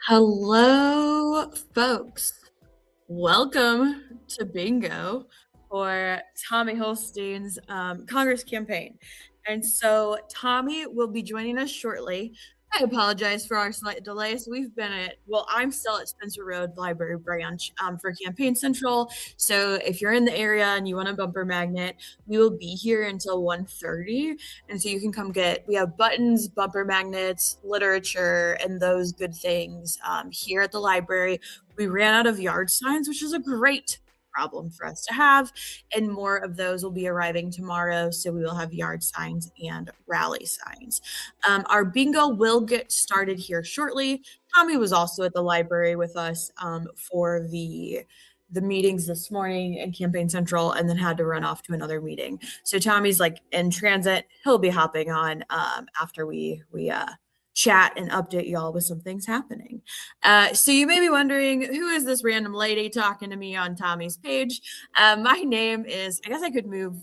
Hello, folks. Welcome to Bingo for Tommy Holstein's Congress campaign. And so Tommy will be joining us shortly. I apologize for our slight delay. So I'm still at Spencer Road Library branch for Campaign Central. So if you're in the area and you want a bumper magnet, we will be here until 1:30. And so you can we have buttons, bumper magnets, literature, and those good things here at the library. We ran out of yard signs, which is a great problem for us to have, and more of those will be arriving tomorrow. So we will have yard signs and rally signs. Our bingo will get started here shortly. Tommy was also at the library with us for the meetings this morning in Campaign Central, and then had to run off to another meeting. So Tommy's like in transit. He'll be hopping on after we chat and update y'all with some things happening. So you may be wondering, who is this random lady talking to me on Tommy's page? My name is, I guess I could move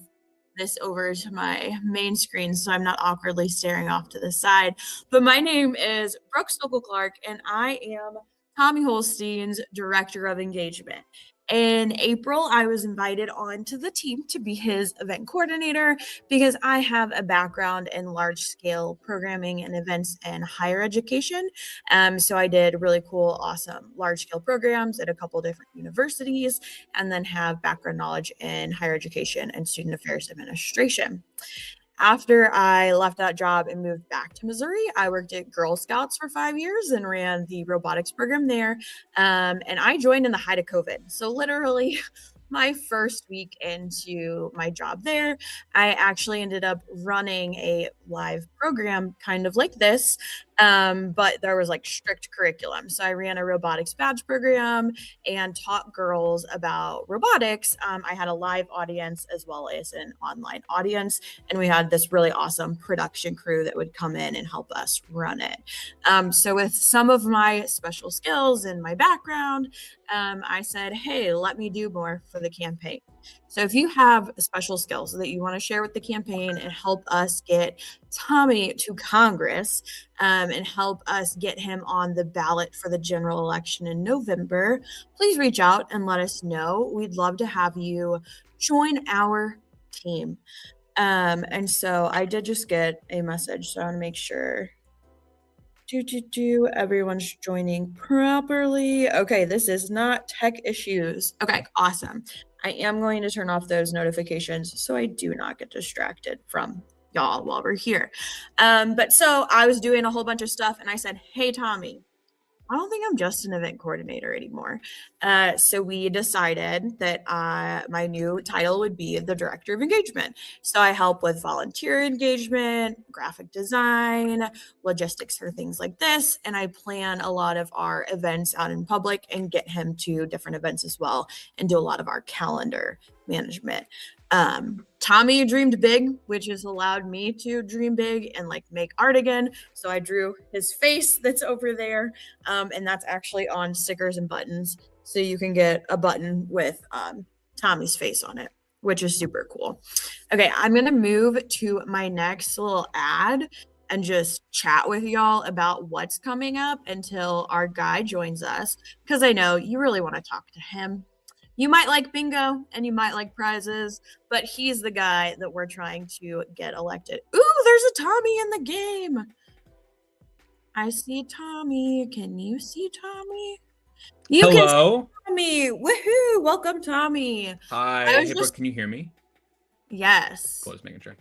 this over to my main screen so I'm not awkwardly staring off to the side. But my name is Brooke Clark, and I am Tommy Holstein's Director of Engagement. In April, I was invited onto the team to be his event coordinator because I have a background in large scale programming and events in higher education. So I did really cool, awesome large scale programs at a couple different universities, and then have background knowledge in higher education and student affairs administration. After I left that job and moved back to Missouri, I worked at Girl Scouts for 5 years and ran the robotics program there. And I joined in the height of COVID. So literally my first week into my job there, I actually ended up running a live program kind of like this, but there was like strict curriculum. So I ran a robotics badge program and taught girls about robotics. I had a live audience as well as an online audience, and we had this really awesome production crew that would come in and help us run it. So with some of my special skills and my background, I said, hey, let me do more for the campaign. So if you have special skills that you want to share with the campaign and help us get Tommy to Congress, and help us get him on the ballot for the general election in November, please reach out and let us know. We'd love to have you join our team. And so I did just get a message, so I want to make sure everyone's joining properly. Okay, this is not tech issues. Okay, awesome. I am going to turn off those notifications so I do not get distracted from y'all while we're here. But so I was doing a whole bunch of stuff, and I said, hey, Tommy, I don't think I'm just an event coordinator anymore. So we decided that my new title would be the Director of Engagement. So I help with volunteer engagement, graphic design, logistics for things like this. And I plan a lot of our events out in public and get him to different events as well, and do a lot of our calendar management. Tommy dreamed big, which has allowed me to dream big and like make art again. So I drew his face that's over there. And that's actually on stickers and buttons. So you can get a button with Tommy's face on it, which is super cool. Okay, I'm going to move to my next little ad and just chat with y'all about what's coming up until our guy joins us, because I know you really want to talk to him. You might like bingo and you might like prizes, but he's the guy that we're trying to get elected. Ooh, there's a Tommy in the game. I see Tommy. Can you see Tommy? You Hello. can see Tommy. Woohoo! Welcome, Tommy. Hi. Hey, Brooke, can you hear me? Yes. Cool, just making sure.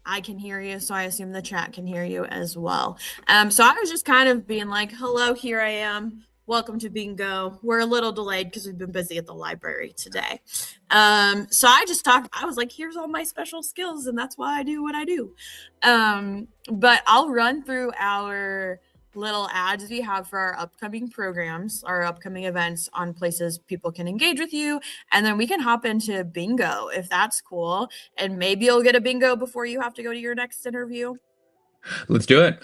I can hear you, so I assume the chat can hear you as well. So I was just kind of being like, hello, here I am. Welcome to Bingo. We're a little delayed because we've been busy at the library today. So I was like, here's all my special skills, and that's why I do what I do. But I'll run through our little ads we have for our upcoming programs, our upcoming events on places people can engage with you, and then we can hop into bingo if that's cool, and maybe you'll get a bingo before you have to go to your next interview. Let's do it.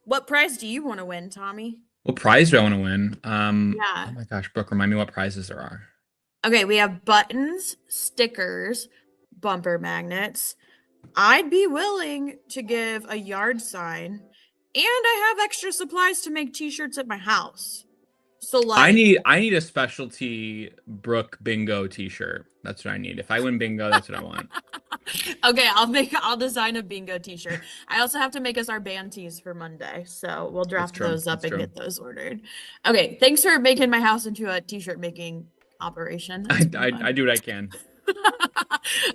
What prize do you want to win, Tommy? What prize do I want to win? Yeah. Oh my gosh, Brooke, remind me what prizes there are. Okay, we have buttons, stickers, bumper magnets. I'd be willing to give a yard sign And I have extra supplies to make t-shirts at my house. So I like need a specialty Brooke bingo t-shirt. That's what I need. If I win bingo, that's what I want. Okay, I'll design a bingo t-shirt. I also have to make us our band tees for Monday. So we'll That's draft true. those up That's and true. get those ordered. Okay, thanks for making my house into a t-shirt making operation. It's been I fun. do what I can.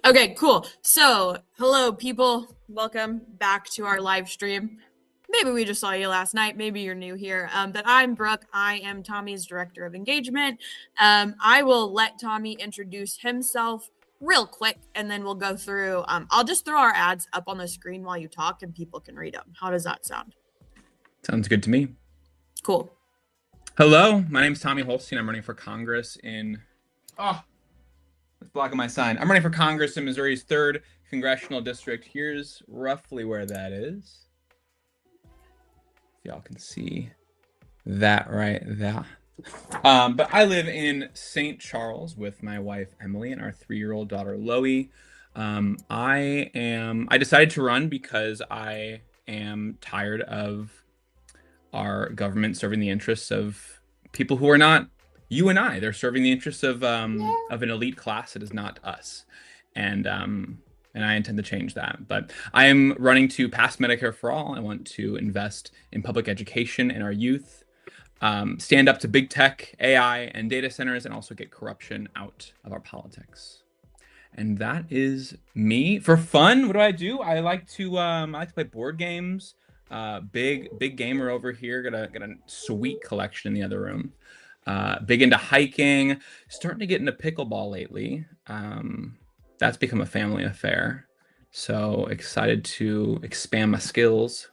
Okay, cool. So, hello, people. Welcome back to our live stream. Maybe we just saw you last night. Maybe you're new here. But I'm Brooke. I am Tommy's director of engagement. I will let Tommy introduce himself real quick, and then we'll go through. I'll just throw our ads up on the screen while you talk, and people can read them. How does that sound? Sounds good to me. Cool. Hello, my name's Tommy Holstein. I'm running for Congress in. Oh, it's blocking my sign. I'm running for Congress in Missouri's 3rd congressional district. Here's roughly where that is. Y'all can see that right there. But I live in St. Charles with my wife Emily and our 3-year-old daughter Loie. I decided to run because I am tired of our government serving the interests of people who are not you and I. They're serving the interests of an elite class that is not us. And I intend to change that. But I am running to pass Medicare for all. I want to invest in public education in our youth, stand up to big tech, AI, and data centers, and also get corruption out of our politics. And that is me. For fun, what do? I like to play board games. Big gamer over here. Got a sweet collection in the other room. Big into hiking. Starting to get into pickleball lately. That's become a family affair. So excited to expand my skills.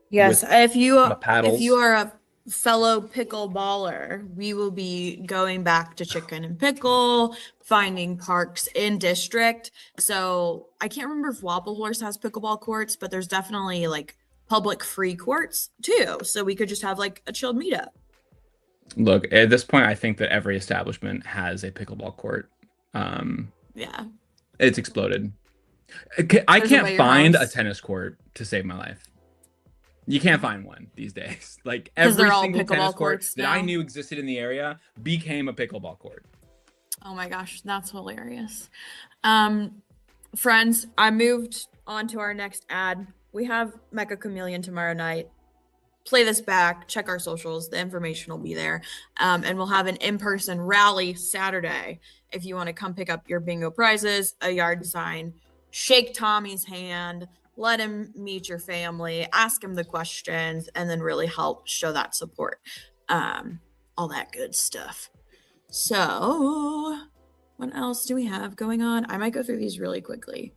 Yes, if you paddles. are a fellow pickleballer, we will be going back to Chicken and Pickle, finding parks in district. So I can't remember if Wobble Horse has pickleball courts, but there's definitely like public free courts too. So we could just have like a chilled meetup. Look, at this point, I think that every establishment has a pickleball court. Yeah. It's exploded. I can't find a tennis court to save my life. You can't find one these days. Like every single tennis court that I knew existed in the area became a pickleball court. Oh my gosh, that's hilarious. Friends, I moved on to our next ad. We have Mecha Chameleon tomorrow night. Play this back, check our socials. The information will be there. And we'll have an in-person rally Saturday. If you want to come pick up your bingo prizes, a yard sign, shake Tommy's hand, let him meet your family, ask him the questions, and then really help show that support. All that good stuff. So, what else do we have going on? I might go through these really quickly.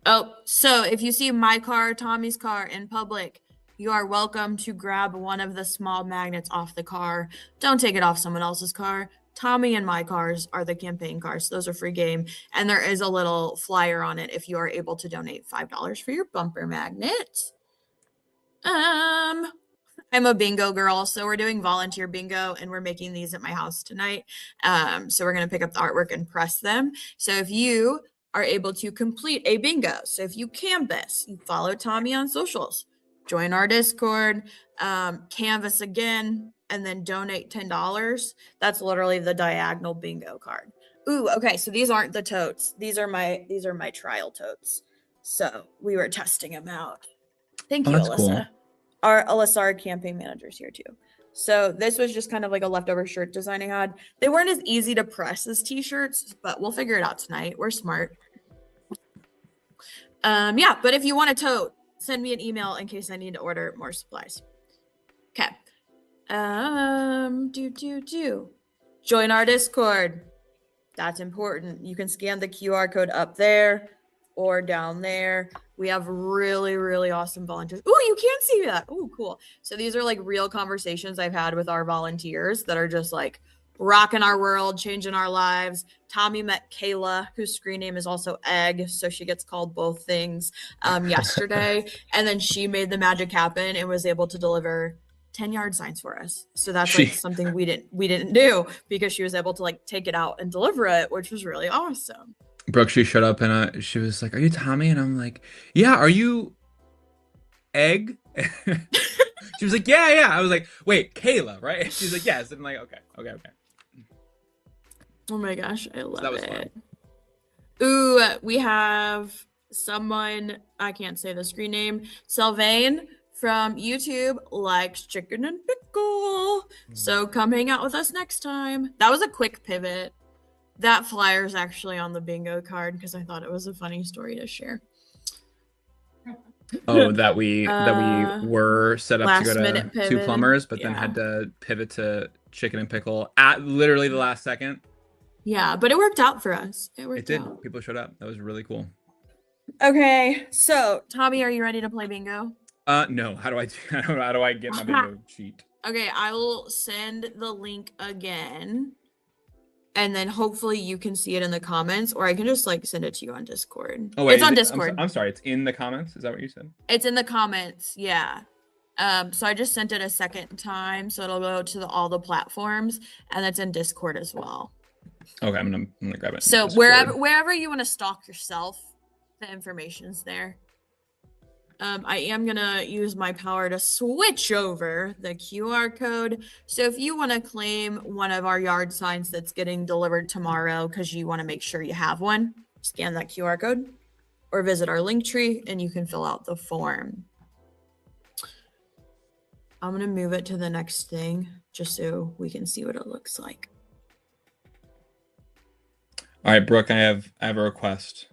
Oh, so if you see my car, Tommy's car in public, you are welcome to grab one of the small magnets off the car. Don't take it off someone else's car. Tommy and my cars are the campaign cars. Those are free game. And there is a little flyer on it if you are able to donate $5 for your bumper magnet. I'm a bingo girl, so we're doing volunteer bingo and we're making these at my house tonight. So we're going to pick up the artwork and press them. So if you are able to complete a bingo, so if you canvas, you follow Tommy on socials, join our Discord, canvas again, and then donate $10. That's literally the diagonal bingo card. Ooh, okay, so these aren't the totes. These are my trial totes. So we were testing them out. Thank you, that's Alyssa. Cool. Our campaign manager's here too. So this was just kind of like a leftover shirt design I had. They weren't as easy to press as t-shirts, but we'll figure it out tonight. We're smart. Yeah, but if you want a tote, send me an email in case I need to order more supplies. Okay. Join our Discord. That's important. You can scan the QR code up there or down there. We have really, really awesome volunteers. Oh, you can see that. Oh, cool. So these are like real conversations I've had with our volunteers that are just like rocking our world, changing our lives. Tommy met Kayla, whose screen name is also Egg, so she gets called both things, yesterday. And then she made the magic happen and was able to deliver 10 yard signs for us. So that's like something we didn't do because she was able to like take it out and deliver it, which was really awesome. Brooke, she showed up and she was like, "Are you Tommy?" And I'm like, "Yeah, are you Egg?" She was like, yeah, yeah. I was like, wait, Kayla, right? She's like, yes. And I'm like, okay, okay, okay. Oh my gosh, I So that love was fun. it. Ooh, we have someone, I can't say the screen name, Sylvain from YouTube likes chicken and pickle. So come hang out with us next time. That was a quick pivot. That flyer is actually on the bingo card because I thought it was a funny story to share. Oh, that we uh, were set up to go Last to minute two pivot. plumbers, but then Yeah. had to pivot to chicken and pickle at literally the last second. Yeah, but it worked out for us. It It worked did. out. People showed up. That was really cool. Okay, so Tommy, are you ready to play bingo? No. How do I how do I get my bingo sheet? Okay, I will send the link again. And then hopefully you can see it in the comments, or I can just like send it to you on Discord. Oh wait, It's is on it, Discord. I'm sorry, it's in the comments. Is that what you said? It's in the comments, yeah. So I just sent it a second time, so it'll go to all the platforms, and it's in Discord as well. Okay, I'm gonna grab it. So wherever you want to stalk yourself, the information's there. I am gonna use my power to switch over the QR code. So if you want to claim one of our yard signs that's getting delivered tomorrow because you want to make sure you have one, scan that QR code or visit our link tree and you can fill out the form. I'm gonna move it to the next thing just so we can see what it looks like. All right, Brooke, I have a request.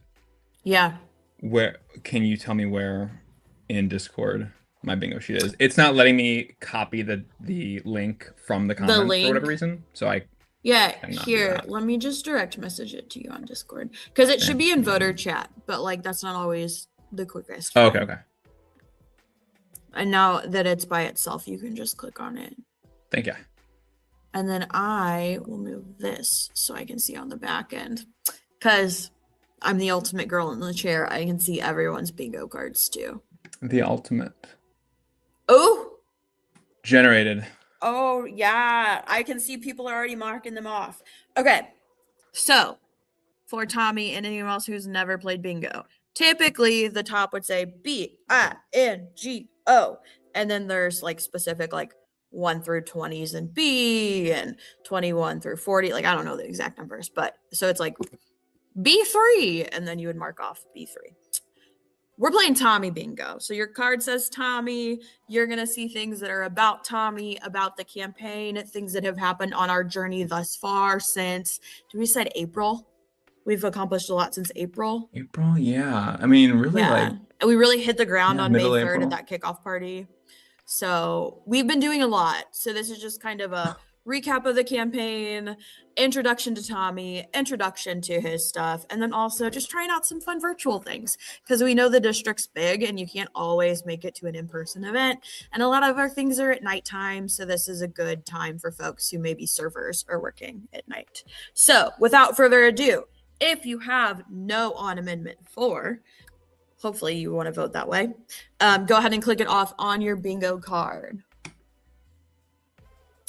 Yeah. Where can you tell me where in Discord my bingo sheet is? It's not letting me copy the link from the comments for whatever reason. So I Yeah, cannot do here, that. let me just direct message it to you on Discord because it should be in voter chat, but like that's not always the quickest. Oh, okay, okay. And now that it's by itself, you can just click on it. Thank you. And then I will move this so I can see on the back end because I'm the ultimate girl in the chair. I can see everyone's bingo cards too. The ultimate. Oh, Generated. oh yeah. I can see people are already marking them off. Okay. So for Tommy and anyone else who's never played bingo, typically the top would say BINGO. And then there's like specific like 1 through 20s and B and 21 through 40. Like I don't know the exact numbers, but so it's like B3 and then you would mark off B3. We're playing Tommy bingo. So your card says Tommy. You're going to see things that are about Tommy, about the campaign, things that have happened on our journey thus far since, we said April? We've accomplished a lot since April. April, yeah. I mean, really, like, and we really hit the ground on May 3rd April. at that kickoff party. So we've been doing a lot. So this is just kind of a recap of the campaign, introduction to Tommy, introduction to his stuff, and then also just trying out some fun virtual things because we know the district's big and you can't always make it to an in-person event. And a lot of our things are at nighttime. So this is a good time for folks who maybe servers are working at night. So without further ado, if you have no on Amendment 4, hopefully you want to vote that way, go ahead and click it off on your bingo card.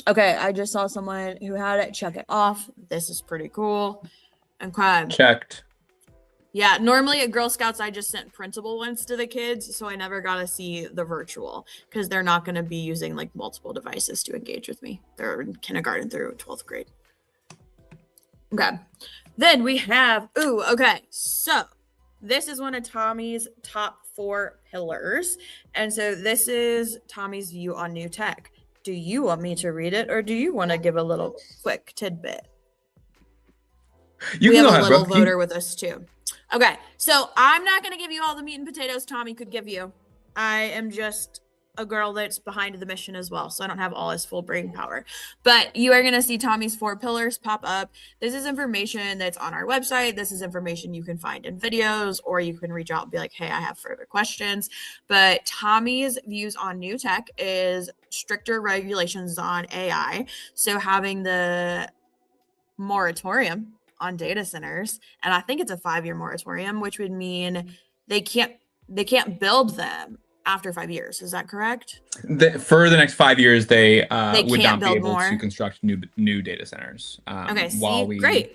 Okay, I just saw someone who had it. Check it off. This is pretty cool. Okay. Checked. Yeah, normally at Girl Scouts, I just sent printable ones to the kids, so I never got to see the virtual because they're not going to be using like multiple devices to engage with me. They're in kindergarten through 12th grade. Okay. Then we have, okay. So this is one of Tommy's top 4 pillars. And so this is Tommy's view on new tech. Do you want me to read it or do you want to give a little quick tidbit? We have a little voter with us too. Okay, so I'm not going to give you all the meat and potatoes Tommy could give you. I am just a girl that's behind the mission as well, so I don't have all his full brain power. But you are going to see Tommy's 4 pillars pop up. This is information that's on our website. This is information you can find in videos, or you can reach out and be like, hey, I have further questions. But Tommy's views on new tech is stricter regulations on AI. So having the moratorium on data centers, and I think it's a 5-year moratorium, which would mean they can't build them after 5 years. Is that correct? For the next 5 years, they would not be able more to construct new data centers. Okay, while we great.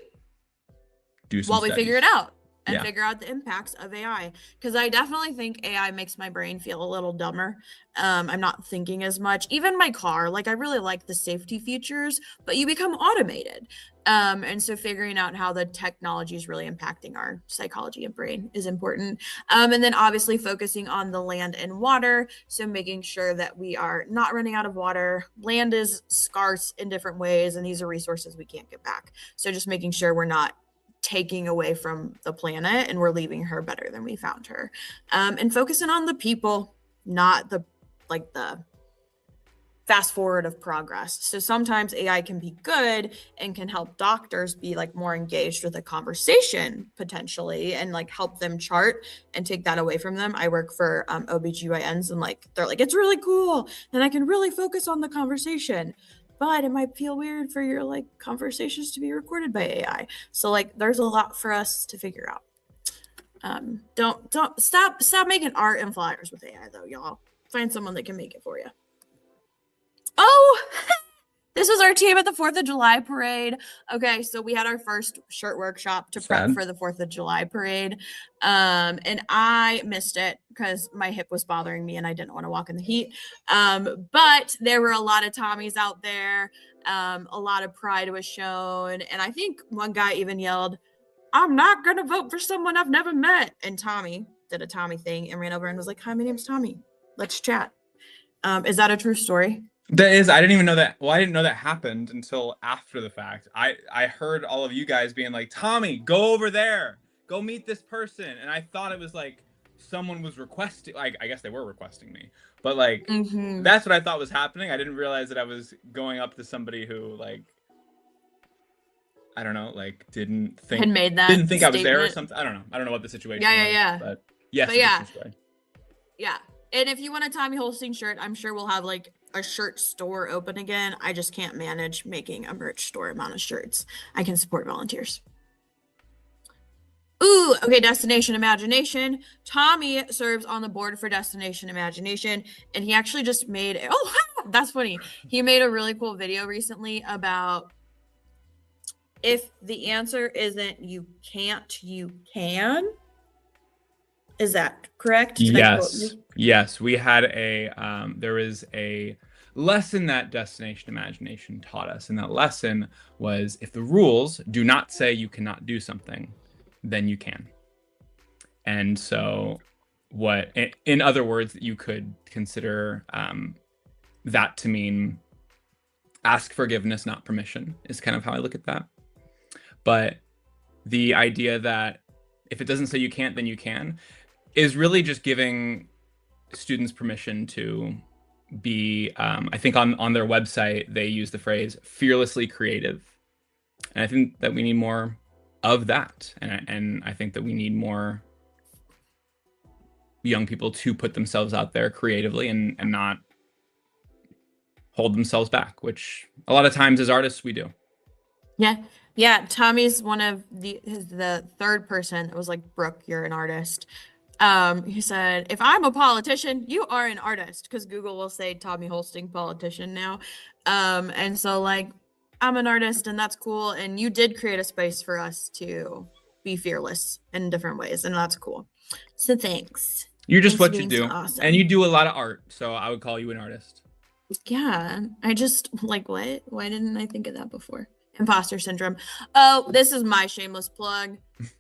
do some while we studies. figure it out. and Yeah. figure out the impacts of AI. Because I definitely think AI makes my brain feel a little dumber. I'm not thinking as much. Even my car, like I really like the safety features, but you become automated. And so figuring out how the technology is really impacting our psychology and brain is important. And then obviously focusing on the land and water. So making sure that we are not running out of water. Land is scarce in different ways, and these are resources we can't get back. So just making sure we're not taking away from the planet and we're leaving her better than we found her. And focusing on the people, not the fast forward of progress. So sometimes AI can be good and can help doctors be like more engaged with a conversation potentially and like help them chart and take that away from them. I work for OBGYNs and like they're like, it's really cool and I can really focus on the conversation. But it might feel weird for your like conversations to be recorded by AI. So like there's a lot for us to figure out. Don't stop making art and flyers with AI though, y'all. Find someone that can make it for you. Oh, this was our team at the 4th of July parade. Okay, so we had our first shirt workshop to prep for the 4th of July parade. And I missed it because my hip was bothering me and I didn't want to walk in the heat. But there were a lot of Tommies out there. A lot of pride was shown. And I think one guy even yelled, I'm not going to vote for someone I've never met. And Tommy did a Tommy thing and ran over and was like, hi, my name's Tommy. Let's chat. Is that a true story? That is, I didn't even know that. Well, I didn't know that happened until after the fact. I heard all of you guys being like, Tommy, go over there, go meet this person. And I thought it was like someone was requesting, like, I guess they were requesting me, but like, that's what I thought was happening. I didn't realize that I was going up to somebody who like, I don't know, like didn't think statement. I was there or something. I don't know. I don't know what the situation was. Yeah. But yes, but yeah. Yeah. And if you want a Tommy Holstein shirt, I'm sure we'll have like a shirt store open again. I just can't manage making a merch store amount of shirts. I can support volunteers. Ooh, okay, Destination Imagination. Tommy serves on the board for Destination Imagination, and he actually just made, that's funny. He made a really cool video recently about if the answer isn't you can't, you can. Is that correct? Yes. We had there was a lesson that Destination Imagination taught us. And that lesson was if the rules do not say you cannot do something, then you can. And so in other words, you could consider that to mean ask forgiveness, not permission, is kind of how I look at that. But the idea that if it doesn't say you can't, then you can, is really just giving students permission to be, I think on their website, they use the phrase fearlessly creative. And I think that we need more of that. And I think that we need more young people to put themselves out there creatively and not hold themselves back, which a lot of times as artists we do. Yeah. Tommy's one of the third person. It was like, Brooke, you're an artist. He said, if I'm a politician, you are an artist, because Google will say Tommy Holstein politician now. And so like, I'm an artist and that's cool. And you did create a space for us to be fearless in different ways. And that's cool. So thanks. You're just what you do. So awesome. And you do a lot of art. So I would call you an artist. Yeah. I just like, what? Why didn't I think of that before? Imposter syndrome. Oh, this is my shameless plug.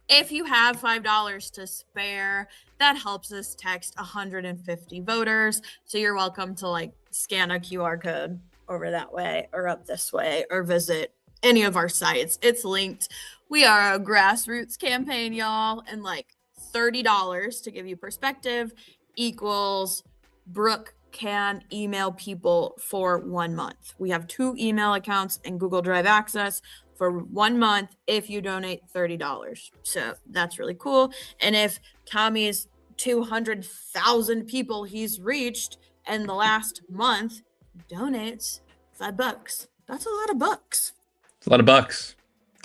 If you have $5 to spare, that helps us text 150 voters. So you're welcome to like scan a QR code over that way or up this way or visit any of our sites. It's linked. We are a grassroots campaign, y'all. And like $30 to give you perspective equals Brooke can email people for 1 month. We have 2 email accounts and Google Drive access for 1 month if you donate $30. So that's really cool. And if Tommy's 200,000 people he's reached in the last month donates $5, that's a lot of bucks. It's a lot of bucks.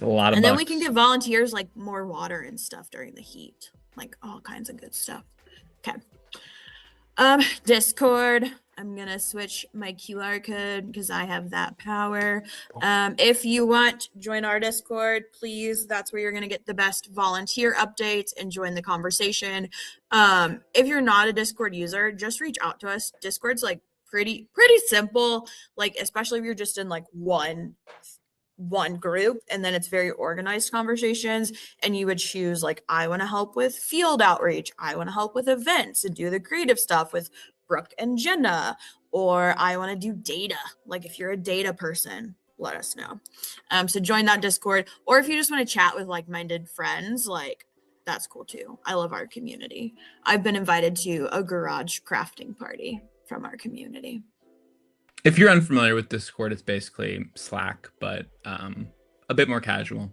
And then we can give volunteers like more water and stuff during the heat, like all kinds of good stuff. Okay. Discord. I'm going to switch my QR code because I have that power. If you want, join our Discord, please. That's where you're going to get the best volunteer updates and join the conversation. If you're not a Discord user, just reach out to us. Discord's like pretty simple, like especially if you're just in like one group, and then it's very organized conversations, and you would choose like, I want to help with field outreach, I want to help with events and do the creative stuff with Brooke and Jenna, or I want to do data. Like if you're a data person, let us know. So join that Discord, or if you just want to chat with like-minded friends, like that's cool too. I love our community. I've been invited to a garage crafting party from our community. If you're unfamiliar with Discord, it's basically Slack, but a bit more casual.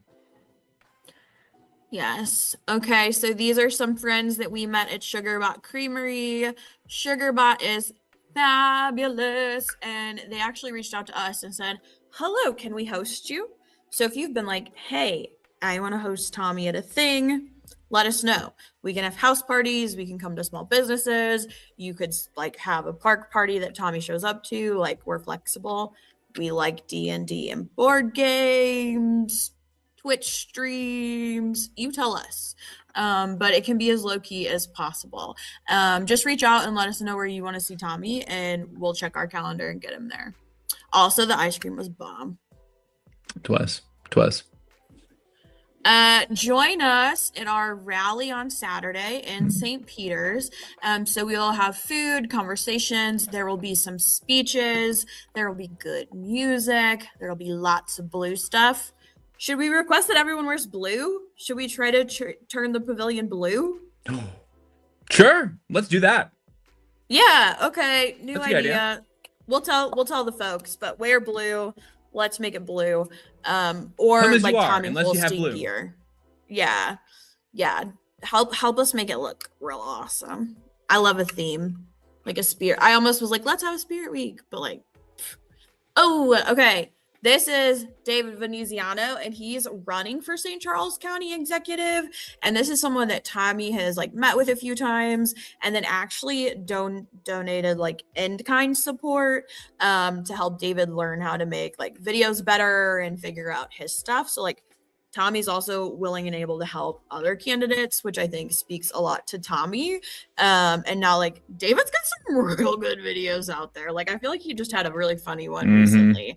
Yes. Okay, so these are some friends that we met at Sugarbot Creamery. Sugarbot is fabulous, and they actually reached out to us and said, hello, can we host you? So if you've been like, hey, I want to host Tommy at a thing, let us know. We can have house parties, we can come to small businesses, you could like have a park party that Tommy shows up to. Like, we're flexible. We like D&D and board games, Twitch streams, you tell us. But it can be as low-key as possible. Just reach out and let us know where you want to see Tommy, and we'll check our calendar and get him there. Also, the ice cream was bomb. Twas. Join us in our rally on Saturday in St. Peter's. So we will have food, conversations, there will be some speeches, there will be good music, there will be lots of blue stuff. Should we request that everyone wears blue? Should we try to turn the pavilion blue? Sure, let's do that. Yeah, okay, new That's idea. We'll tell the folks, but wear blue. Let's make it blue. Or like Tommy Holstein gear. Yeah. Help us make it look real awesome. I love a theme, like a spirit. I almost was like, let's have a spirit week, but like, oh, okay. This is David Veneziano, and he's running for St. Charles County Executive. And this is someone that Tommy has like met with a few times, and then actually donated like in-kind support to help David learn how to make like videos better and figure out his stuff. So like Tommy's also willing and able to help other candidates, which I think speaks a lot to Tommy. And now like David's got some real good videos out there. Like I feel like he just had a really funny one recently.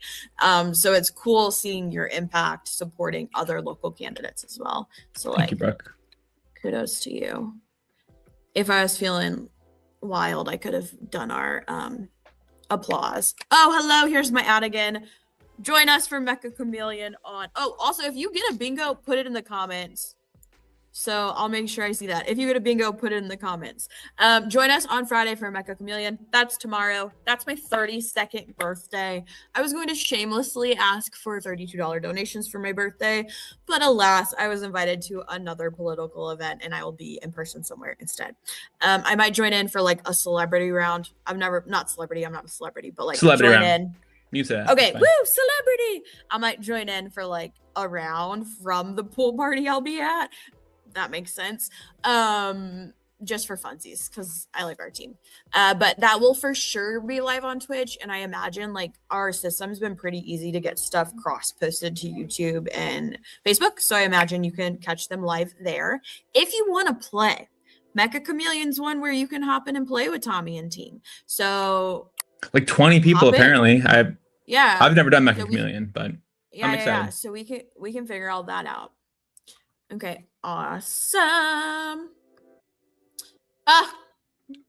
So it's cool seeing your impact supporting other local candidates as well. So like, thank you, Brooke. Kudos to you. If I was feeling wild, I could have done our applause. Oh, hello, here's my ad again. Join us for Mecha Chameleon on... Oh, also, if you get a bingo, put it in the comments. So I'll make sure I see that. If you get a bingo, put it in the comments. Join us on Friday for Mecha Chameleon. That's tomorrow. That's my 32nd birthday. I was going to shamelessly ask for $32 donations for my birthday, but alas, I was invited to another political event, and I will be in person somewhere instead. I might join in for like a celebrity round. I'm not a celebrity, but like celebrity join round. in. You said okay, woo, celebrity. I might join in for like a round from the pool party I'll be at. That makes sense. Just for funsies, because I like our team. But that will for sure be live on Twitch, and I imagine like our system's been pretty easy to get stuff cross-posted to YouTube and Facebook, so I imagine you can catch them live there. If you want to play, Mecha Chameleon's one where you can hop in and play with Tommy and team. So like 20 people apparently. I've never done Mecha Chameleon, but I'm excited. Yeah. So we can figure all that out. Okay, awesome.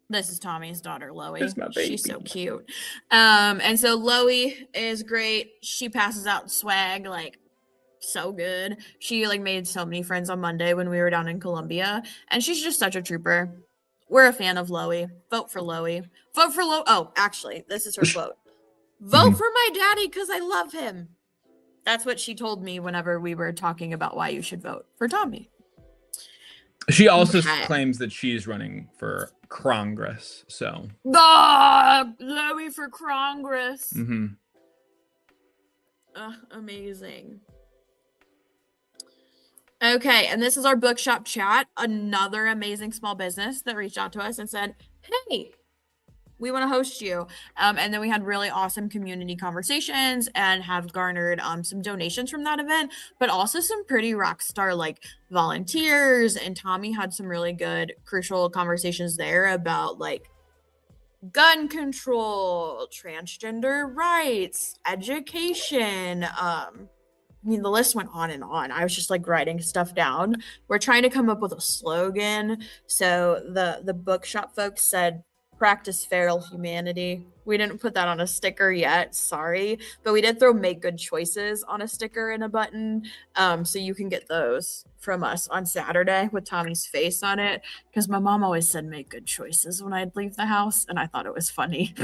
This is Tommy's daughter, Loie. She's so cute. And so Loie is great. She passes out swag like so good. She like made so many friends on Monday when we were down in Columbia, and she's just such a trooper. We're a fan of Loie. Vote for Loie. Vote for Loie. Oh, actually, this is her quote. Vote for my daddy because I love him. That's what she told me whenever we were talking about why you should vote for Tommy. She also claims that she's running for Congress, so. Loie for Congress. Amazing. Okay, and this is our bookshop chat. Another amazing small business that reached out to us and said, hey, We want to host you. And then we had really awesome community conversations and have garnered some donations from that event, but also some pretty rock star like volunteers. And Tommy had some really good, crucial conversations there about like gun control, transgender rights, education. I mean, the list went on and on. I was just like writing stuff down. We're trying to come up with a slogan. So the bookshop folks said, "Practice feral humanity." We didn't put that on a sticker yet, sorry, but we did throw "Make good choices" on a sticker and a button. So you can get those from us on Saturday with Tommy's face on it, because my mom always said "make good choices" when I'd leave the house, and I thought it was funny.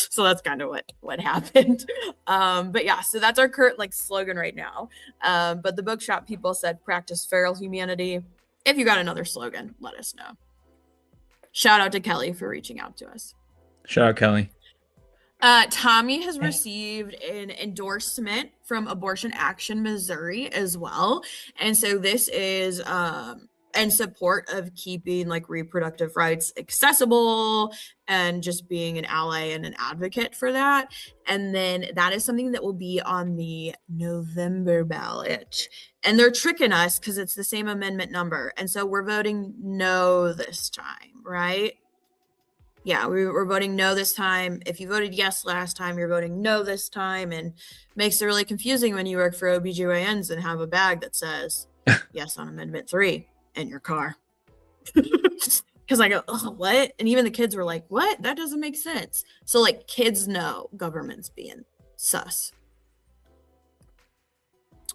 So that's kind of what happened. But yeah, so that's our current like slogan right now. But the bookshop people said, "Practice feral humanity." If you got another slogan, let us know. Shout out to Kelly for reaching out to us. Shout out, Kelly. Tommy has received an endorsement from Abortion Action Missouri as well. And so this is in support of keeping like reproductive rights accessible and just being an ally and an advocate for that. And then that is something that will be on the November ballot. And they're tricking us because it's the same amendment number. And so we're voting no this time, right? Yeah, we're voting no this time. If you voted yes last time, you're voting no this time, and makes it really confusing when you work for OBGYNs and have a bag that says yes on Amendment 3 in your car. Because I go, oh, what? And even the kids were like, what? That doesn't make sense. So, like, kids know government's being sus.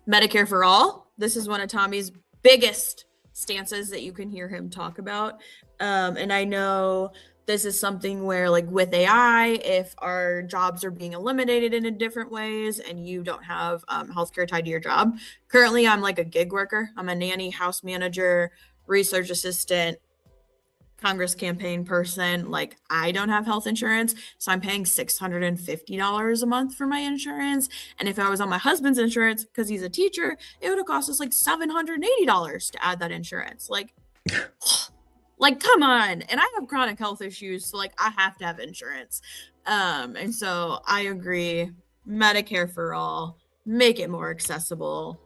Medicare for all. This is one of Tommy's biggest stances that you can hear him talk about. And I know this is something where, like, with AI, if our jobs are being eliminated in different ways and you don't have healthcare tied to your job. Currently, I'm like a gig worker. I'm a nanny, house manager, research assistant, Congress campaign person. Like, I don't have health insurance, so I'm paying $650 a month for my insurance. And if I was on my husband's insurance, because he's a teacher, it would have cost us like $780 to add that insurance. Like, like, come on. And I have chronic health issues, so like I have to have insurance. And so I agree. Medicare for all, make it more accessible.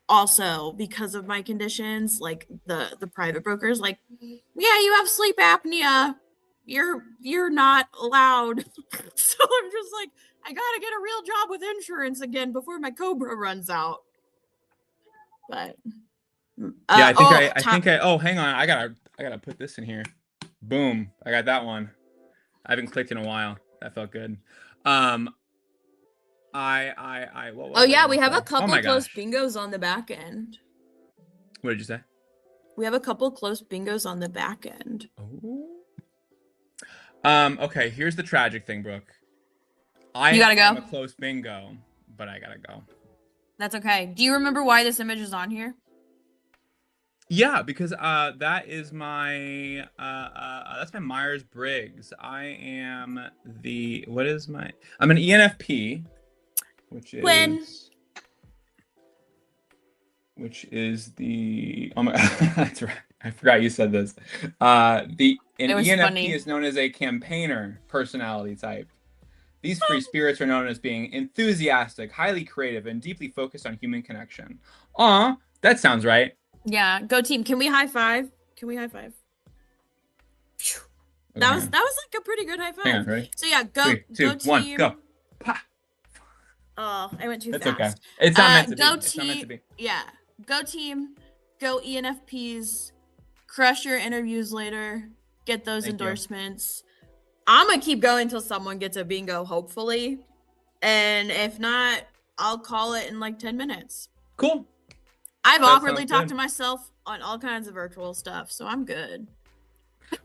Also, because of my conditions, like the private brokers, like, yeah, you have sleep apnea. You're not allowed. So I'm just like, I gotta get a real job with insurance again before my Cobra runs out. But yeah, oh, hang on. I gotta put this in here. Boom. I got that one. I haven't clicked in a while. That felt good. We have a couple close bingos on the back end. What did you say? We have a couple close bingos on the back end. Oh. Okay, here's the tragic thing, Brooke. You gotta go. I'm a close bingo, but I gotta go. That's okay. Do you remember why this image is on here? Yeah, because that is my that's my Myers-Briggs. I'm an ENFP, which is the, oh my that's right. I forgot you said this. The ENFP funny. Is known as a campaigner personality type. These free spirits are known as being enthusiastic, highly creative, and deeply focused on human connection. Aw, that sounds right. Yeah, go team. Can we high five? Okay. That was like a pretty good high five. Hang on, ready? So yeah, go 3, 2, go team. 1, go. Pa. Oh, I went too fast. Okay. It's not meant to be. Go it's team. Not meant to be. Yeah, go team. Go ENFPs. Crush your interviews later. Get those Thank endorsements. I'm gonna keep going until someone gets a bingo, hopefully. And if not, I'll call it in like 10 minutes. Cool. I've awkwardly talked to myself on all kinds of virtual stuff, so I'm good.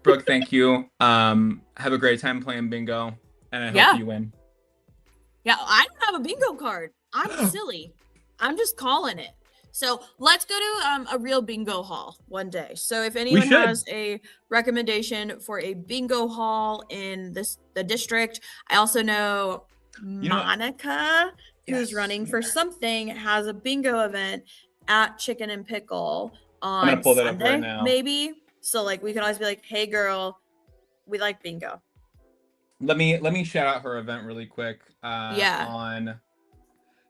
Brooke, thank you. Have a great time playing bingo, and I hope you win. Yeah, I don't have a bingo card. I'm silly. I'm just calling it. So let's go to a real bingo hall one day. So if anyone has a recommendation for a bingo hall in the district, I also know Monica, who's running for something, has a bingo event at Chicken and Pickle on I'm gonna pull that Sunday, up right now. maybe. So like we can always be like, hey girl, we like bingo. let me shout out her event really quick. Yeah. On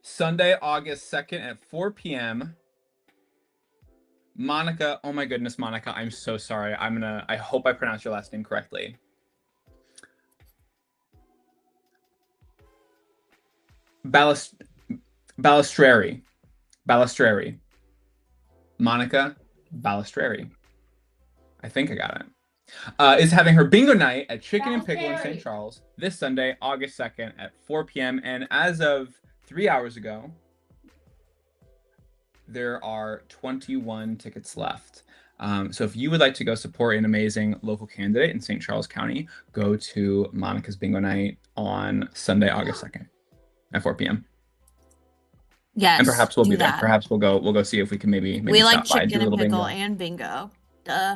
Sunday, August 2nd at 4 p.m. Monica, oh my goodness, Monica, I'm so sorry. I hope I pronounced your last name correctly. Ballast, Balistreri. Balistreri. Monica Balistreri. I think I got it. Is having her bingo night at Chicken and Pickle in St. Charles this Sunday, August 2nd at 4 p.m. And as of 3 hours ago, there are 21 tickets left. So if you would like to go support an amazing local candidate in St. Charles County, go to Monica's bingo night on Sunday, August 2nd at 4 p.m. Yes. And perhaps we'll do be there. that. Perhaps we'll go see if we can maybe We like stop by, do chicken a and little pickle bingo. and bingo. Duh.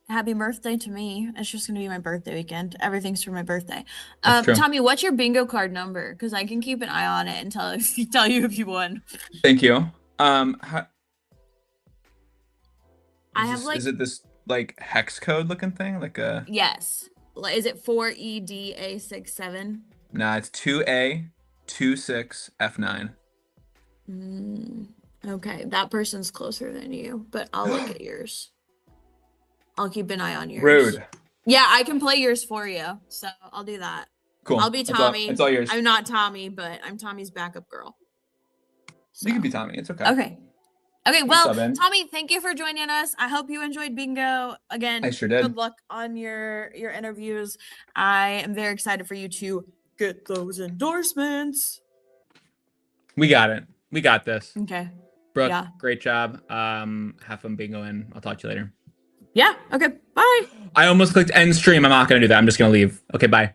Happy birthday to me. It's just gonna be my birthday weekend. Everything's for my birthday. That's true. Tommy, what's your bingo card number? Because I can keep an eye on it and tell you if you won. Thank you. Is it this like hex code looking thing? Like a Yes. Is it 4EDA67? Nah, it's 2A 26F9. Okay, that person's closer than you, but I'll look at yours. I'll keep an eye on yours. Rude. Yeah, I can play yours for you, so I'll do that. Cool. I'll be Tommy. It's all yours. I'm not Tommy, but I'm Tommy's backup girl. So. You can be Tommy. It's okay. Okay, well, Tommy, thank you for joining us. I hope you enjoyed bingo. Again, I sure did. Good luck on your interviews. I am very excited for you to get those endorsements. We got it. We got this. Okay. Brooke, yeah. Great job. Have fun bingo and I'll talk to you later. Yeah. Okay. Bye. I almost clicked end stream. I'm not going to do that. I'm just going to leave. Okay. Bye.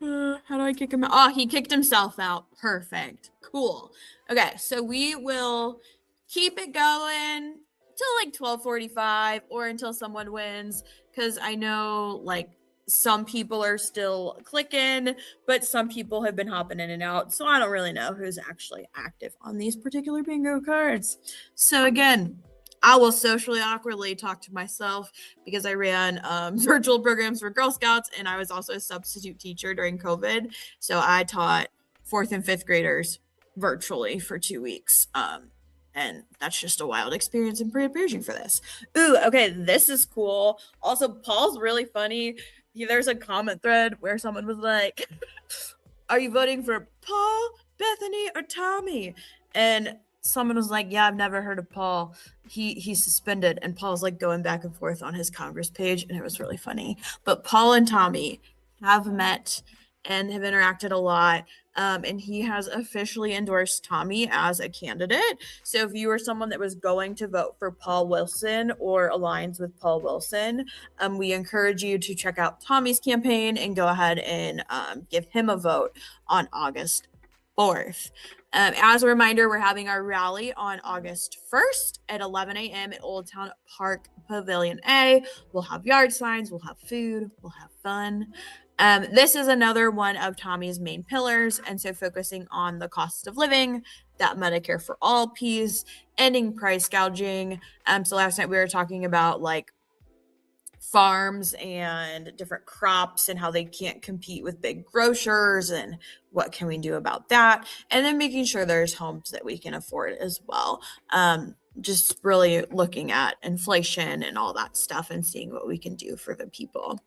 How do I kick him out? Oh, he kicked himself out. Perfect. Cool. Okay. So we will keep it going till like 12:45 or until someone wins. Cause I know like some people are still clicking, but some people have been hopping in and out. So I don't really know who's actually active on these particular bingo cards. So again, I will socially awkwardly talk to myself because I ran virtual programs for Girl Scouts and I was also a substitute teacher during COVID. So I taught 4th and 5th graders virtually for 2 weeks. And that's just a wild experience in preparation for this. Ooh, okay, this is cool. Also, Paul's really funny. There's a comment thread where someone was like, are you voting for Paul, Bethany, or Tommy? And someone was like, yeah, I've never heard of Paul. He's suspended. And Paul's like going back and forth on his Congress page. And it was really funny. But Paul and Tommy have met and have interacted a lot. And he has officially endorsed Tommy as a candidate. So if you were someone that was going to vote for Paul Wilson or aligns with Paul Wilson, we encourage you to check out Tommy's campaign and go ahead and give him a vote on August 4th. As a reminder, we're having our rally on August 1st at 11 a.m. at Old Town Park Pavilion A. We'll have yard signs, we'll have food, we'll have fun. This is another one of Tommy's main pillars, and so focusing on the cost of living, that Medicare for all piece, ending price gouging. So last night we were talking about like farms and different crops and how they can't compete with big grocers and what can we do about that, and then making sure there's homes that we can afford as well. Just really looking at inflation and all that stuff and seeing what we can do for the people.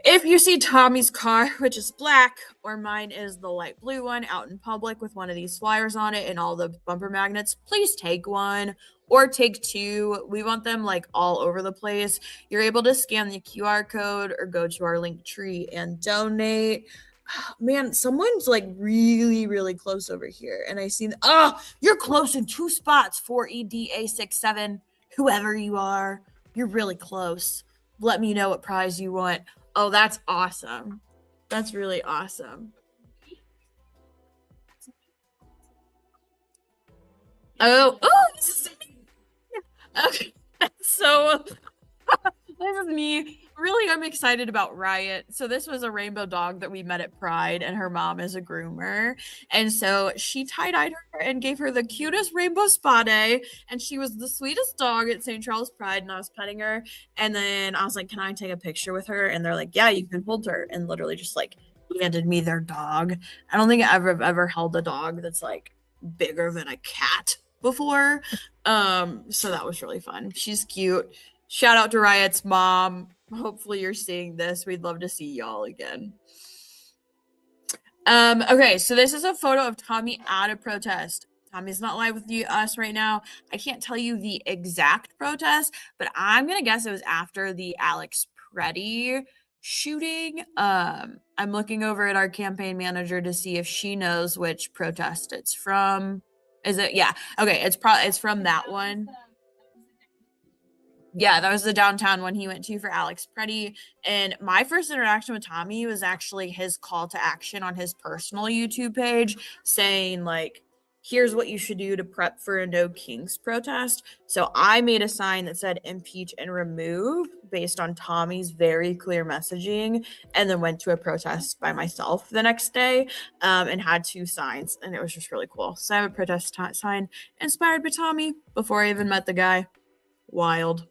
If you see Tommy's car, which is black, or mine is the light blue one, out in public with one of these flyers on it and all the bumper magnets, please take one or take two. We want them like all over the place. You're able to scan the QR code or go to our link tree and donate. Man, someone's like really, really close over here. And I see, you're close in 2 spots for EDA67. Whoever you are, you're really close. Let me know what prize you want. Oh, that's awesome. That's really awesome. Oh, this is okay. So This is me. Really, I'm excited about Riot. So this was a rainbow dog that we met at Pride, and her mom is a groomer. And so she tie-dyed her and gave her the cutest rainbow spa day. And she was the sweetest dog at St. Charles Pride, and I was petting her. And then I was like, can I take a picture with her? And they're like, yeah, you can hold her. And literally just like handed me their dog. I don't think I've ever held a dog that's like bigger than a cat before. So that was really fun. She's cute. Shout out to Riot's mom. Hopefully you're seeing this. We'd love to see y'all again. Okay, so this is a photo of Tommy at a protest. Tommy's not live with us right now. I can't tell you the exact protest, but I'm gonna guess it was after the Alex Preddy shooting. I'm looking over at our campaign manager to see if she knows which protest it's from. Is it? Yeah. Okay, it's from that one. Yeah, that was the downtown one he went to for Alex Preddy. And my first interaction with Tommy was actually his call to action on his personal YouTube page saying, like, here's what you should do to prep for a No Kings protest. So I made a sign that said impeach and remove based on Tommy's very clear messaging, and then went to a protest by myself the next day and had 2 signs. And it was just really cool. So I have a protest sign inspired by Tommy before I even met the guy. Wild.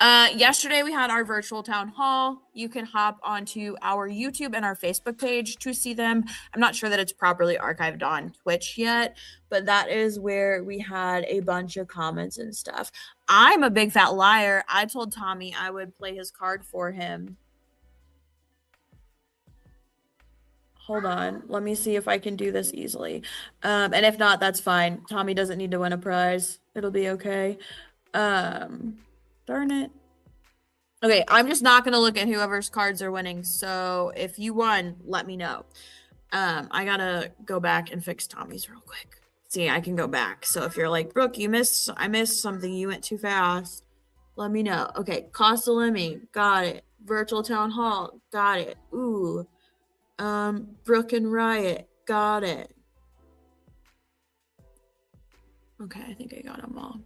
Yesterday we had our virtual town hall. You can hop onto our YouTube and our Facebook page to see them. I'm not sure that it's properly archived on Twitch yet, but that is where we had a bunch of comments and stuff. I'm a big fat liar. I told Tommy I would play his card for him. Hold on. Let me see if I can do this easily. And if not, that's fine. Tommy doesn't need to win a prize. It'll be okay. Darn it. Okay, I'm just not gonna look at whoever's cards are winning. So if you won, let me know. I gotta go back and fix Tommy's real quick. See, I can go back. So if you're like, Brooke, I missed something, you went too fast, let me know. Okay, Costa Lemmy, got it. Virtual Town Hall, got it. Ooh. Brooke and Riot, got it. Okay, I think I got them all.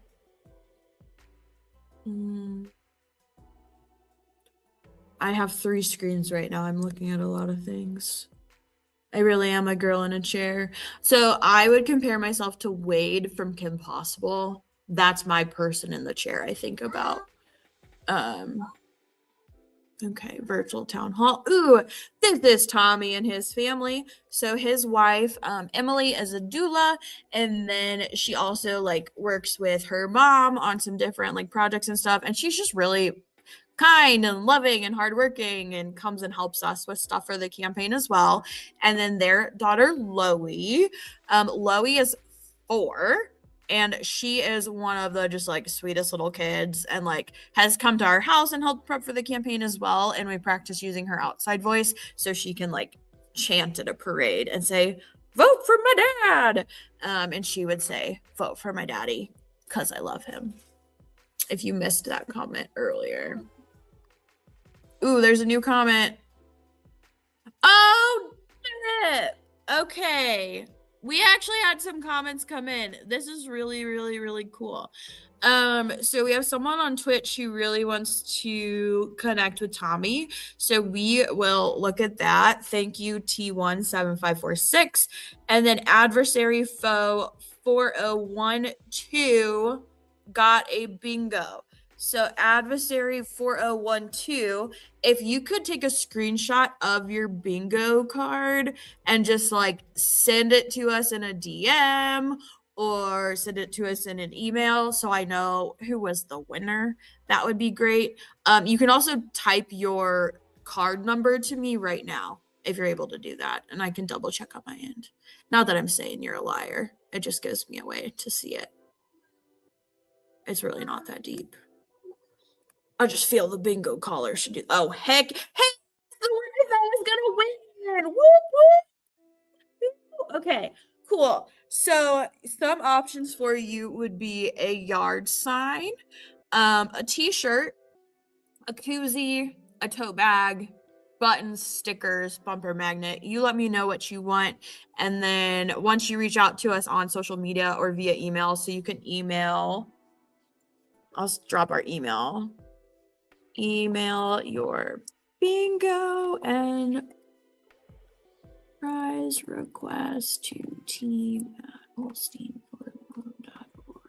I have 3 screens right now. I'm looking at a lot of things. I really am a girl in a chair. So I would compare myself to Wade from Kim Possible. That's my person in the chair I think about. Okay, virtual town hall. Ooh, this is Tommy and his family. So his wife, Emily, is a doula, and then she also like works with her mom on some different like projects and stuff. And she's just really kind and loving and hardworking, and comes and helps us with stuff for the campaign as well. And then their daughter Loie, Loie is 4. And she is one of the just like sweetest little kids, and like has come to our house and helped prep for the campaign as well. And we practice using her outside voice so she can like chant at a parade and say, vote for my dad. And she would say, vote for my daddy because I love him. If you missed that comment earlier. Ooh, there's a new comment. Oh, shit. Okay. We actually had some comments come in. This is really, really, really cool. So we have someone on Twitch who really wants to connect with Tommy. So we will look at that. Thank you, T17546. And then Adversary Foe 4012 got a bingo. So Adversary 4012, if you could take a screenshot of your bingo card and just like send it to us in a DM or send it to us in an email so I know who was the winner, that would be great. You can also type your card number to me right now if you're able to do that, and I can double check on my end. Not that I'm saying you're a liar. It just gives me a way to see it. It's really not that deep. I just feel the bingo caller should do. Oh, heck. Hey, the one that was gonna win. Woo, woo. Okay, cool. So some options for you would be a yard sign, a t-shirt, a koozie, a tote bag, buttons, stickers, bumper magnet. You let me know what you want. And then once you reach out to us on social media or via email, so you can email I'll drop our email. Email your bingo and prize request to team@holsteinforward.org.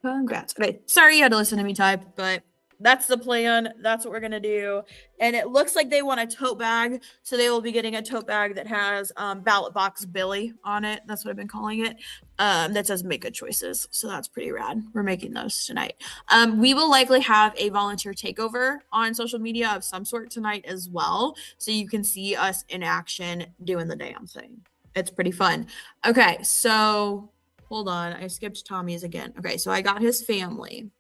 Congrats. Okay, sorry you had to listen to me type, but that's the plan. That's what we're gonna do. And it looks like they want a tote bag, so they will be getting a tote bag that has ballot box Billy on it. That's what I've been calling it. That says make good choices. So that's pretty rad. We're making those tonight. We will likely have a volunteer takeover on social media of some sort tonight as well, so you can see us in action doing the damn thing. It's pretty fun. Okay, so hold on. I skipped Tommy's again. Okay, so I got his family.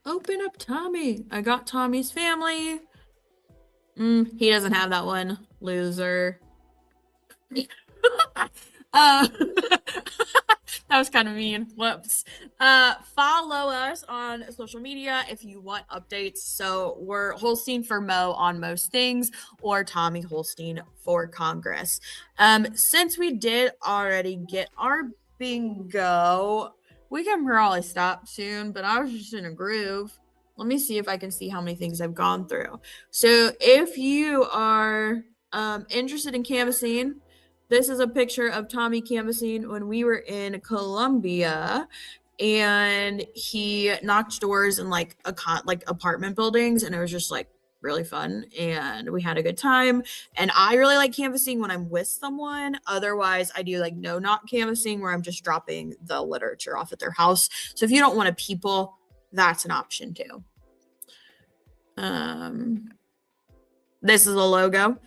Open up Tommy. I got Tommy's family. He doesn't have that one. Loser. That was kind of mean. Whoops. Follow us on social media if you want updates. So we're Holstein for Mo on most things, or Tommy Holstein for Congress. Since we did already get our bingo, we can probably stop soon, but I was just in a groove. Let me see if I can see how many things I've gone through. So if you are interested in canvassing, this is a picture of Tommy canvassing when we were in Columbia, and he knocked doors in like apartment buildings, and it was just like really fun, and we had a good time. And I really like canvassing when I'm with someone. Otherwise, I do like no knock canvassing where I'm just dropping the literature off at their house. So if you don't want to people, that's an option too. This is a logo.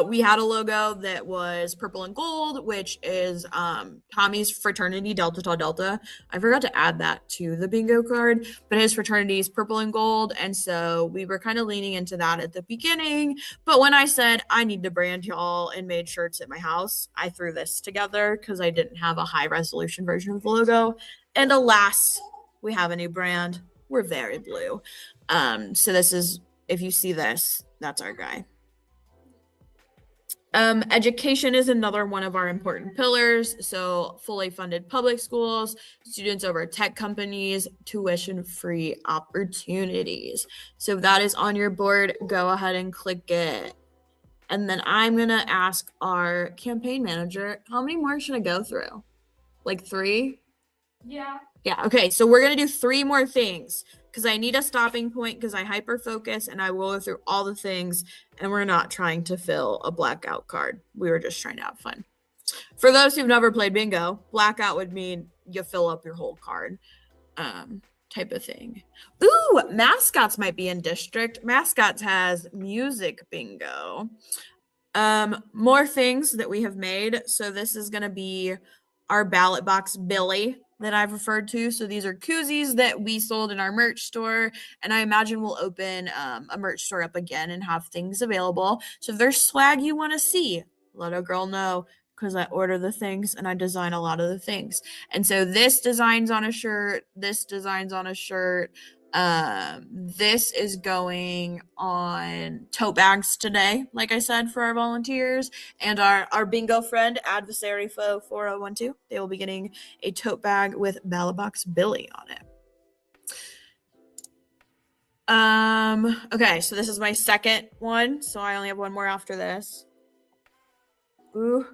We had a logo that was purple and gold, which is Tommy's fraternity, Delta Tau Delta. I forgot to add that to the bingo card, but his fraternity is purple and gold, and so we were kind of leaning into that at the beginning. But when I said I need to brand y'all and made shirts at my house, I threw this together because I didn't have a high resolution version of the logo. And alas, we have a new brand. We're very blue. So this is, if you see this, that's our guy. Education is another one of our important pillars. So fully funded public schools, students over tech companies, tuition-free opportunities. So if that is on your board, go ahead and click it. And then I'm going to ask our campaign manager, how many more should I go through? Like 3? Yeah. Yeah. Okay. So we're going to do 3 more things because I need a stopping point because I hyper focus and I will go through all the things, and we're not trying to fill a blackout card. We were just trying to have fun. For those who've never played bingo, blackout would mean you fill up your whole card, type of thing. Ooh, mascots might be in district. Mascots has music bingo. More things that we have made. So this is going to be our ballot box Billy that I've referred to. So these are koozies that we sold in our merch store, and I imagine we'll open a merch store up again and have things available. So if there's swag you want to see, let a girl know, because I order the things and I design a lot of the things. And so this designs on a shirt, this designs on a shirt. This is going on tote bags today, like I said, for our volunteers. And our bingo friend, Adversary Foe 4012, they will be getting a tote bag with ballot box Billy on it. Okay, so this is my second one, so I only have one more after this. Ooh,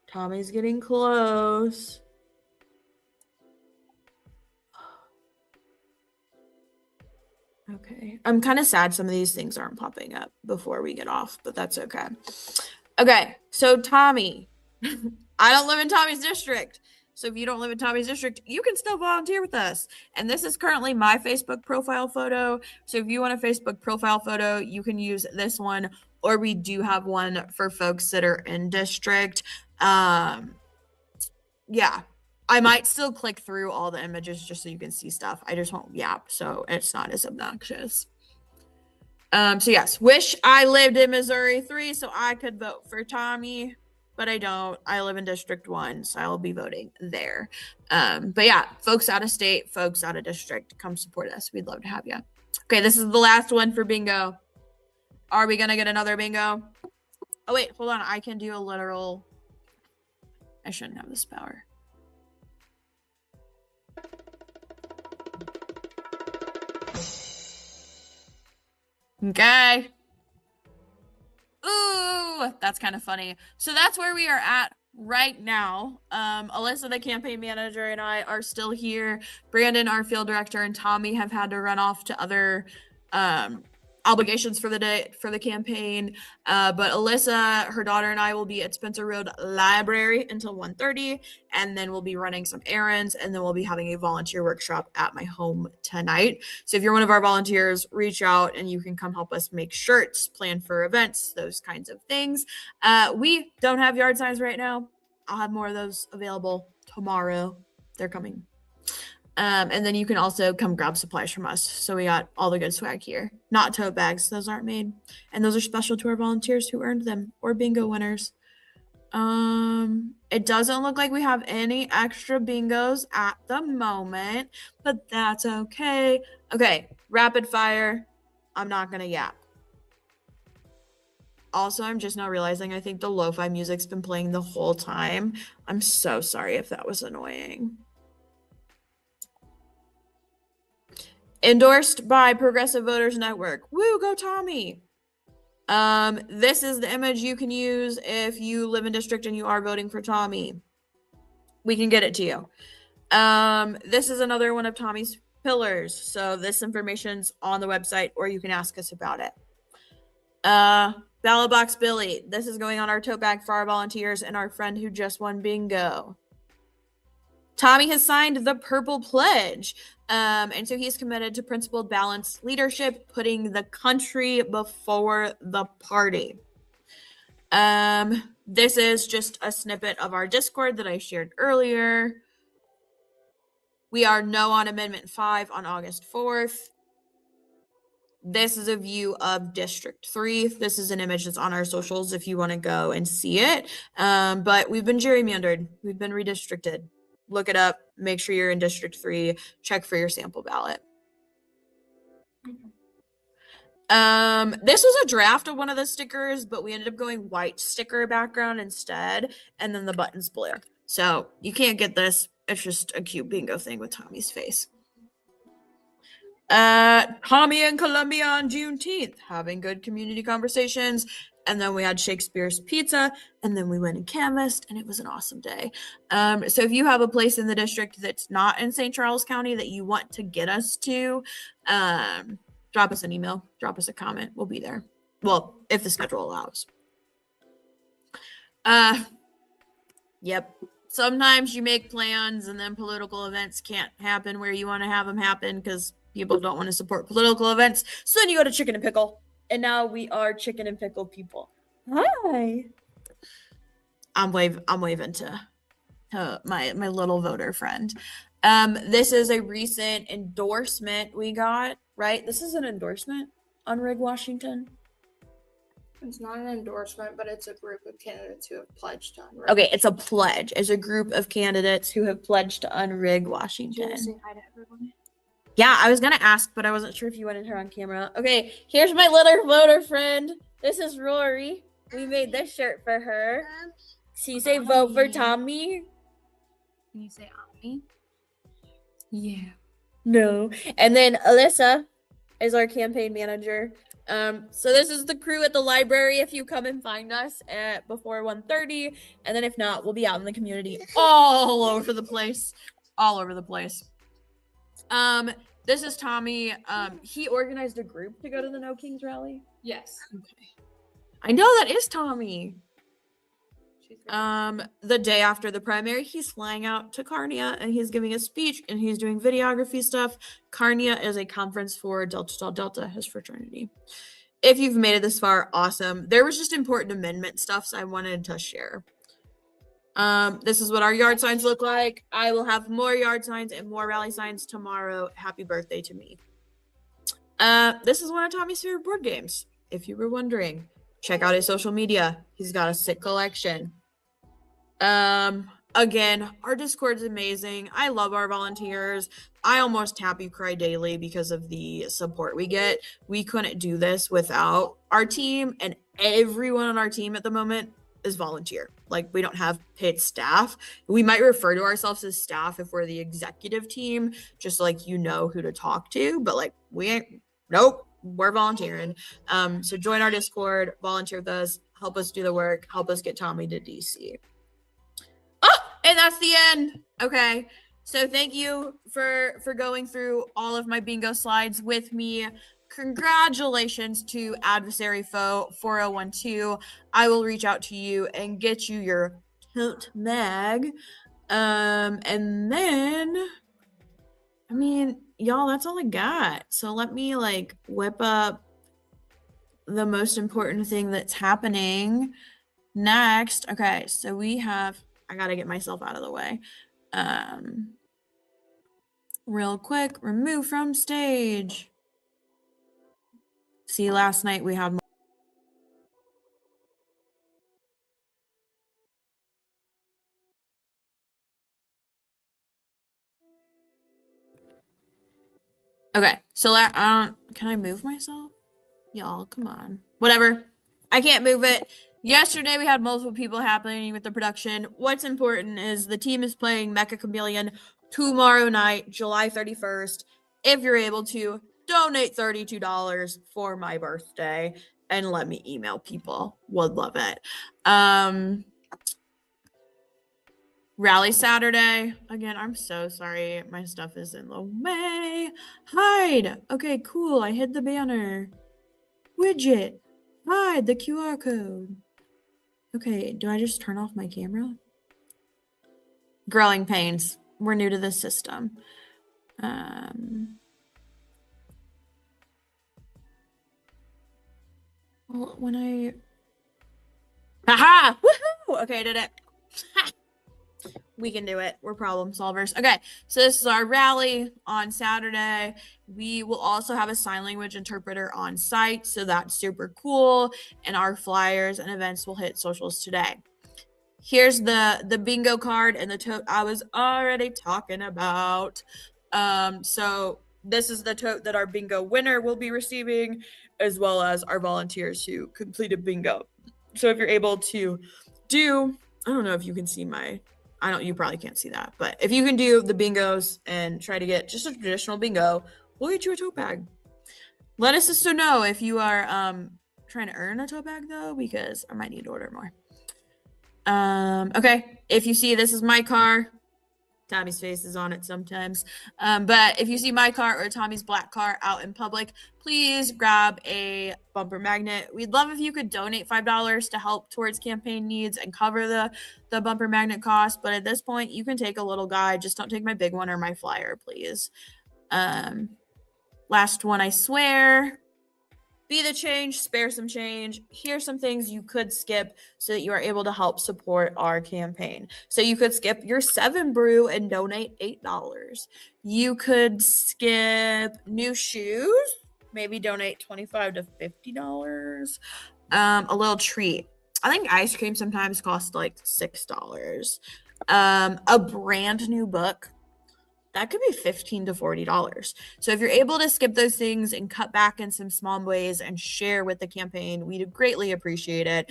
Tommy's getting close. Okay. I'm kind of sad some of these things aren't popping up before we get off, but that's okay. Okay. So Tommy, I don't live in Tommy's district. So if you don't live in Tommy's district, you can still volunteer with us. And this is currently my Facebook profile photo. So if you want a Facebook profile photo, you can use this one, or we do have one for folks that are in district. Yeah. I might still click through all the images just so you can see stuff. I just won't yap, so it's not as obnoxious. So yes, wish I lived in Missouri 3 so I could vote for Tommy, but I don't. I live in District 1, so I will be voting there. But yeah, folks out of state, folks out of district, come support us. We'd love to have you. Okay, this is the last one for bingo. Are we gonna get another bingo? Oh wait, hold on. I can do a literal. I shouldn't have this power. Okay. Ooh, that's kind of funny. So that's where we are at right now. Alyssa, the campaign manager, and I are still here. Brandon, our field director, and Tommy have had to run off to other obligations for the day for the campaign. But Alyssa, her daughter, and I will be at Spencer Road Library until 1:30, and then we'll be running some errands, and then we'll be having a volunteer workshop at my home tonight. So if you're one of our volunteers, reach out and you can come help us make shirts, plan for events, those kinds of things. We don't have yard signs right now. I'll have more of those available tomorrow. They're coming. And then you can also come grab supplies from us. So we got all the good swag here. Not tote bags. Those aren't made. And those are special to our volunteers who earned them or bingo winners. It doesn't look like we have any extra bingos at the moment, but that's okay. Okay, rapid fire. I'm not gonna yap. Also, I'm just now realizing I think the lo-fi music's been playing the whole time. I'm so sorry if that was annoying. Endorsed by Progressive Voters Network. Woo, go Tommy. This is the image you can use if you live in district and you are voting for Tommy. We can get it to you. This is another one of Tommy's pillars. So this information's on the website, or you can ask us about it. Ballot Box Billy. This is going on our tote bag for our volunteers and our friend who just won bingo. Tommy has signed the Purple Pledge. And so he's committed to principled, balanced leadership, putting the country before the party. This is just a snippet of our Discord that I shared earlier. We are no on Amendment 5 on August 4th. This is a view of District 3. This is an image that's on our socials if you want to go and see it. But we've been gerrymandered. We've been redistricted. Look it up. Make sure you're in District 3. Check for your sample ballot. This was a draft of one of the stickers, but we ended up going white sticker background instead, and then the buttons blue. So you can't get this. It's just a cute bingo thing with Tommy's face. Tommy in Columbia on Juneteenth, having good community conversations. And then we had Shakespeare's Pizza, and then we went and canvassed, and it was an awesome day. So if you have a place in the district that's not in St. Charles County that you want to get us to, drop us an email, drop us a comment. We'll be there. Well, if the schedule allows. Yep. Sometimes you make plans and then political events can't happen where you want to have them happen because people don't want to support political events. So then you go to Chicken and Pickle. And now we are Chicken and Pickle people. Hi. I'm waving to my little voter friend. This is a recent endorsement we got, right? This is an endorsement on Rig Washington. It's not an endorsement, but it's a group of candidates who have pledged to unrig. Okay, it's a pledge. It's a group of candidates who have pledged to unrig Washington. Do you want to say hi to everyone? Yeah, I was gonna ask, but I wasn't sure if you wanted her on camera. Okay, here's my little voter friend. This is Rory. We made this shirt for her. She say vote for Tommy. Can you say Omni? Yeah. No. And then Alyssa is our campaign manager. So this is the crew at the library if you come and find us at before 1:30. And then if not, we'll be out in the community all over the place. All over the place. This is Tommy. He organized a group to go to the No Kings rally. Yes. Okay. I know that is Tommy. The day after the primary, he's flying out to Carnia and he's giving a speech and he's doing videography stuff. Carnia is a conference for Delta Tau Delta, his fraternity. If you've made it this far, awesome. There was just important amendment stuff, so I wanted to share. This is what our yard signs look like. I will have more yard signs and more rally signs tomorrow. Happy birthday to me. This is one of Tommy's favorite board games. If you were wondering, check out his social media. He's got a sick collection. Again, our Discord is amazing. I love our volunteers. I almost happy cry daily because of the support we get. We couldn't do this without our team, and everyone on our team at the moment is volunteer. Like, we don't have paid staff. We might refer to ourselves as staff if we're the executive team, just so, like, you know who to talk to, but like we ain't, nope, we're volunteering. So join our Discord, volunteer with us, help us do the work, help us get Tommy to DC. Oh, and that's the end. Okay. So thank you for going through all of my bingo slides with me. Congratulations to Adversary Foe 4012. I will reach out to you and get you your tote mag. And then, I mean, y'all, that's all I got. So let me like whip up the most important thing that's happening next. Okay, so we have, I gotta get myself out of the way. Real quick, remove from stage. See, last night we had okay, so can I move myself? Y'all, come on. Whatever. I can't move it. Yesterday we had multiple people happening with the production. What's important is the team is playing Mecha Chameleon tomorrow night, July 31st. If you're able to, donate $32 for my birthday and let me email people. Would love it. Rally Saturday. Again, I'm so sorry. My stuff is in the way. Hide. Okay, cool. I hid the banner. Widget. Hide the QR code. Okay, do I just turn off my camera? Growing pains. We're new to this system. Well, when I... Aha! Woohoo! Okay, I did it. We can do it. We're problem solvers. Okay, so this is our rally on Saturday. We will also have a sign language interpreter on site, so that's super cool. And our flyers and events will hit socials today. Here's the bingo card and the tote I was already talking about. So this is the tote that our bingo winner will be receiving, as well as our volunteers who completed bingo. So if you're able to do, I don't know if you can see you probably can't see that, but if you can do the bingos and try to get just a traditional bingo, we'll get you a tote bag. Let us also know if you are trying to earn a tote bag though, because I might need to order more. Okay, if you see, this is my car. Tommy's face is on it sometimes. But if you see my car or Tommy's black car out in public, please grab a bumper magnet. We'd love if you could donate $5 to help towards campaign needs and cover the bumper magnet cost. But at this point, you can take a little guy. Just don't take my big one or my flyer, please. Last one, I swear. Be the change, spare some change. Here's some things you could skip so that you are able to help support our campaign. So you could skip your 7 brew and donate $8. You could skip new shoes, maybe donate $25 to $50. A little treat. I think ice cream sometimes costs like $6. A brand new book. That could be $15 to $40. So if you're able to skip those things and cut back in some small ways and share with the campaign, we'd greatly appreciate it.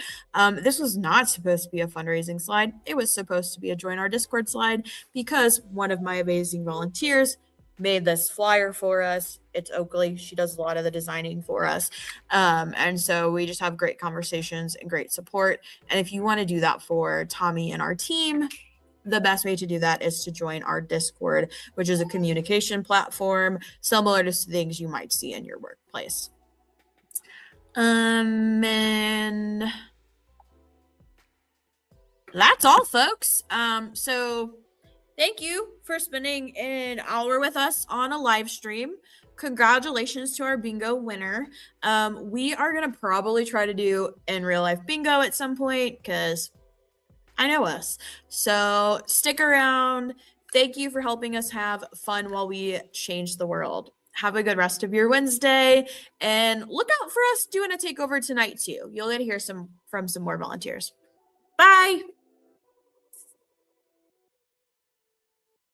This was not supposed to be a fundraising slide. It was supposed to be a join our Discord slide because one of my amazing volunteers made this flyer for us. It's Oakley. She does a lot of the designing for us. And so we just have great conversations and great support. And if you want to do that for Tommy and our team, the best way to do that is to join our Discord, which is a communication platform similar to things you might see in your workplace. And that's all, folks. So thank you for spending an hour with us on a live stream. Congratulations to our bingo winner. We are going to probably try to do in real life bingo at some point because I know us. So stick around. Thank you for helping us have fun while we change the world. Have a good rest of your Wednesday and look out for us doing a takeover tonight too. You'll get to hear from some more volunteers. Bye.